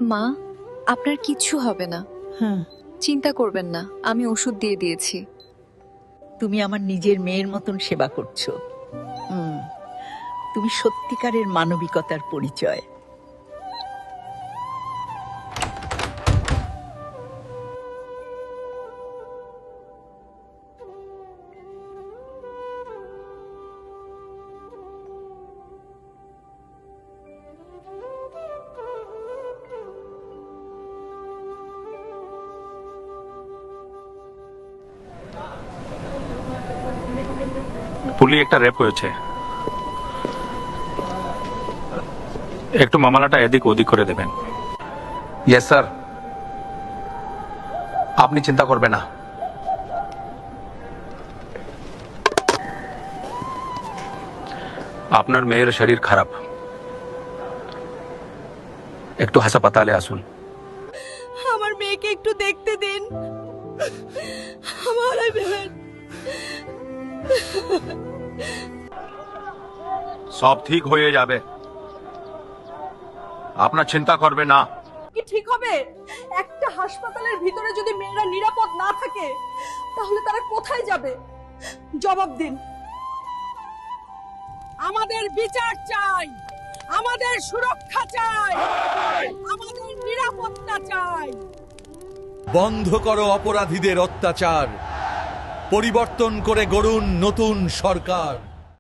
মা, আপনার কিচ্ছু হবে না, হ্যাঁ, চিন্তা করবেন না, আমি ওষুধ দিয়ে দিয়েছি। তুমি আমার নিজের মেয়ের মতন সেবা করছো। তুমি সত্যিকারের মানবিকতার পরিচয়। পুলি একটা রেপ হয়েছে, একটু মামলাটা এদিক ওদিক করে দেবেন। ইয়েস স্যার, আপনি চিন্তা করবেন না। আপনার মেয়ের শরীর খারাপ, একটু হাসপাতালে আসুন। আমার মেয়েকে একটু দেখতে দিন। আমার বেহেন সব ঠিক হয়ে যাবে, আপনার চিন্তা করবে না। কি ঠিক হবে? একটা হাসপাতালের ভিতরে যদি মেয়েরা নিরাপদ না থাকে তাহলে তারা কোথায় যাবে? জবাব দিন। আমাদের বিচার চাই, আমাদের সুরক্ষা চাই, আমাদের নিরাপত্তা চাই। বন্ধ করো অপরাধীদের অত্যাচার, পরিবর্তন করে গড়ুন নতুন সরকার।